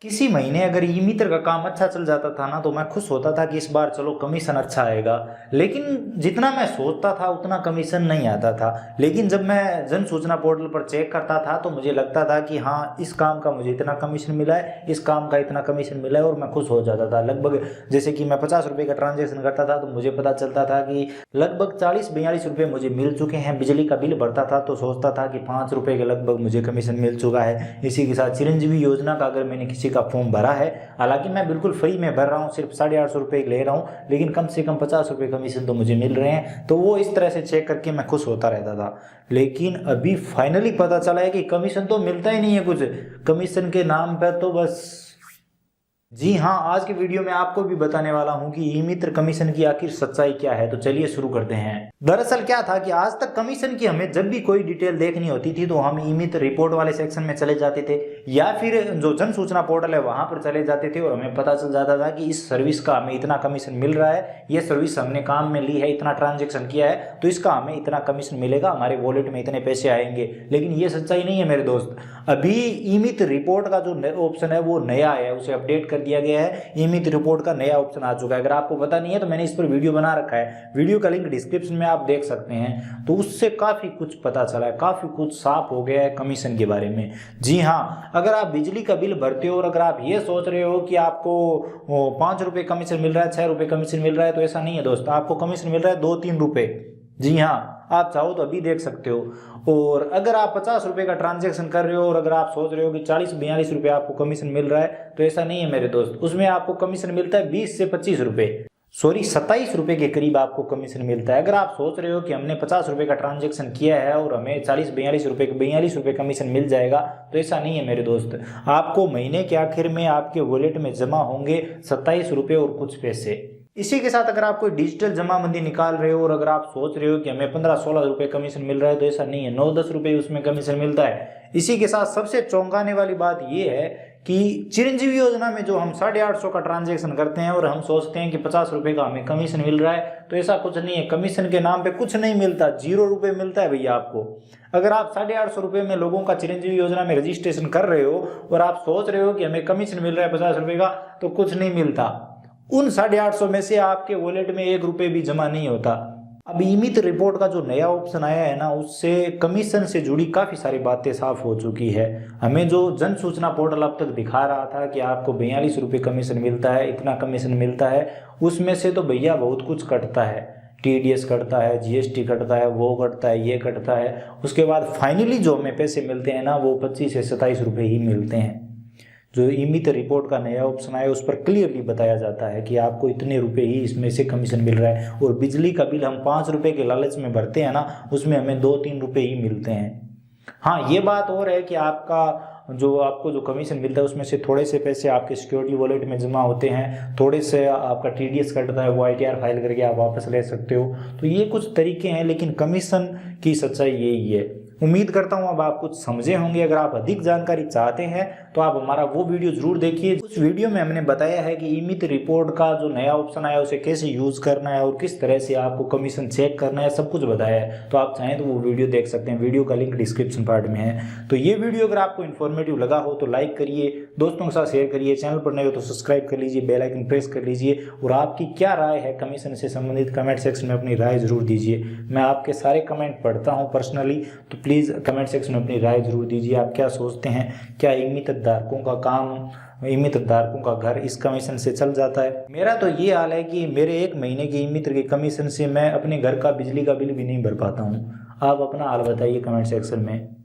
किसी महीने अगर ई मित्र का काम अच्छा चल जाता था ना तो मैं खुश होता था कि इस बार चलो कमीशन अच्छा आएगा। लेकिन जितना मैं सोचता था उतना कमीशन नहीं आता था। लेकिन जब मैं जन सूचना पोर्टल पर चेक करता था तो मुझे लगता था कि हाँ, इस काम का मुझे इतना कमीशन मिला है, इस काम का इतना कमीशन मिला है, और मैं खुश हो जाता था। लगभग जैसे कि मैं 50 रुपये का ट्रांजेक्शन करता था तो मुझे पता चलता था कि लगभग 40-42 रुपये मुझे मिल चुके हैं। बिजली का बिल भरता था तो सोचता था कि 5 रुपये के लगभग मुझे कमीशन मिल चुका है। इसी के साथ चिरंजीवी योजना का अगर मैंने किसी का फॉर्म भरा है, हालांकि मैं बिल्कुल फ्री में भर रहा हूँ, सिर्फ 850 रुपये ले रहा हूँ, लेकिन कम से कम 50 रुपये कमीशन तो मुझे मिल रहे हैं। तो वो इस तरह से चेक करके मैं खुश होता रहता था। लेकिन अभी फाइनली पता चला है कि कमीशन तो मिलता ही नहीं है कुछ। कमीशन के नाम पर तो बस, जी हाँ, आज के वीडियो में आपको भी बताने वाला हूँ कि ई मित्र कमीशन की आखिर सच्चाई क्या है। तो चलिए शुरू करते हैं। दरअसल क्या था कि आज तक कमीशन की हमें जब भी कोई डिटेल देखनी होती थी तो हम ई मित्र रिपोर्ट वाले सेक्शन में चले जाते थे, या फिर जो जन सूचना पोर्टल है वहां पर चले जाते थे, और हमें पता चल जाता था कि इस सर्विस का हमें इतना कमीशन मिल रहा है, ये सर्विस हमने काम में ली है, इतना ट्रांजेक्शन किया है तो इसका हमें इतना कमीशन मिलेगा, हमारे वॉलेट में इतने पैसे आएंगे। लेकिन ये सच्चाई नहीं है मेरे दोस्त। अभी ई मित्र रिपोर्ट का जो ऑप्शन है वो नया है, उसे अपडेट कर दिया गया है। ई मित्र रिपोर्ट का नया ऑप्शन आ चुका है। अगर आपको पता नहीं है तो मैंने इस पर वीडियो बना रखा है, वीडियो का लिंक डिस्क्रिप्शन में आप देख सकते हैं। तो उससे काफी कुछ पता चला है, काफी कुछ साफ हो गया है कमीशन के बारे में। जी हाँ, अगर आप बिजली का बिल भरते हो और अगर आप ये सोच रहे हो कि आपको 5 रुपये कमीशन मिल रहा है, 6 रुपये कमीशन मिल रहा है, तो ऐसा नहीं है दोस्त। आपको कमीशन मिल रहा है 2-3 रुपये। जी हाँ, आप चाहो तो अभी देख सकते हो। और अगर आप 50 रुपये का ट्रांजेक्शन कर रहे हो और अगर आप सोच रहे हो कि 40-42 रुपये आपको कमीशन मिल रहा है, तो ऐसा नहीं है मेरे दोस्त। उसमें आपको कमीशन मिलता है 20 से 25 रुपये, सॉरी 27 रुपये के करीब आपको कमीशन मिलता है। अगर आप सोच रहे हो कि हमने 50 रुपये का ट्रांजेक्शन किया है और हमें 42 रुपये कमीशन मिल जाएगा, तो ऐसा नहीं है मेरे दोस्त। आपको महीने के आखिर में आपके वॉलेट में जमा होंगे 27 रुपये और कुछ पैसे। इसी के साथ अगर आप कोई डिजिटल जमाबंदी निकाल रहे हो और अगर आप सोच रहे हो कि हमें 15-16 रुपये कमीशन मिल रहा है, तो ऐसा नहीं है, 9-10 रुपये उसमें कमीशन मिलता है। इसी के साथ सबसे चौंकाने वाली बात यह है कि चिरंजीवी योजना में जो हम 850 का ट्रांजेक्शन करते हैं और हम सोचते हैं कि 50 रुपये का हमें कमीशन मिल रहा है, तो ऐसा कुछ नहीं है। कमीशन के नाम पे कुछ नहीं मिलता, 0 रुपये मिलता है भैया आपको। अगर आप 850 रुपये में लोगों का चिरंजीवी योजना में रजिस्ट्रेशन कर रहे हो और आप सोच रहे हो कि हमें कमीशन मिल रहा है 50 रुपये का, तो कुछ नहीं मिलता। उन 850 में से आपके वॉलेट में 1 रुपये भी जमा नहीं होता। अब ई मित्र रिपोर्ट का जो नया ऑप्शन आया है ना, उससे कमीशन से जुड़ी काफ़ी सारी बातें साफ हो चुकी है। हमें जो जन सूचना पोर्टल अब तक दिखा रहा था कि आपको 42 रुपये कमीशन मिलता है, इतना कमीशन मिलता है, उसमें से तो भैया बहुत कुछ कटता है। TDS कटता है, GST कटता है, वो कटता है, ये कटता है। उसके बाद फाइनली जो हमें पैसे मिलते हैं ना, वो 25 से 27 रुपये ही मिलते हैं। जो ई मित्र रिपोर्ट का नया ऑप्शन आया उस पर क्लियरली बताया जाता है कि आपको इतने रुपए ही इसमें से कमीशन मिल रहा है। और बिजली का बिल हम 5 रुपये के लालच में भरते हैं ना, उसमें हमें 2-3 रुपये ही मिलते हैं। हाँ, ये बात और है कि आपको जो कमीशन मिलता है उसमें से थोड़े से पैसे आपके सिक्योरिटी वॉलेट में जमा होते हैं, थोड़े से आपका TDS कटता है, वो ITR फाइल करके आप वापस ले सकते हो। तो ये कुछ तरीके हैं, लेकिन कमीशन की सच्चाई यही है। उम्मीद करता हूँ अब आप कुछ समझे होंगे। अगर आप अधिक जानकारी चाहते हैं तो आप हमारा वो वीडियो जरूर देखिए। उस वीडियो में हमने बताया है कि ई मित्र रिपोर्ट का जो नया ऑप्शन आया उसे कैसे यूज करना है और किस तरह से आपको कमीशन चेक करना है, सब कुछ बताया है। तो आप चाहें तो वो वीडियो देख सकते हैं, वीडियो का लिंक डिस्क्रिप्शन पार्ट में है। तो ये वीडियो अगर आपको इन्फॉर्मेटिव लगा हो तो लाइक करिए, दोस्तों के साथ शेयर करिए, चैनल पर नए हो तो सब्सक्राइब कर लीजिए, बेल आइकन प्रेस कर लीजिए। और आपकी क्या राय है कमीशन से संबंधित, कमेंट सेक्शन में अपनी राय जरूर दीजिए। मैं आपके सारे कमेंट पढ़ता हूँ पर्सनली, तो प्लीज़ कमेंट सेक्शन में अपनी राय जरूर दीजिए। आप क्या सोचते हैं, क्या ई मित्र धारकों का काम, ई मित्र धारकों का घर इस कमीशन से चल जाता है? मेरा तो ये हाल है कि मेरे 1 महीने की ई मित्र के कमीशन से मैं अपने घर का बिजली का बिल भी नहीं भर पाता हूँ। आप अपना हाल बताइए कमेंट सेक्शन में।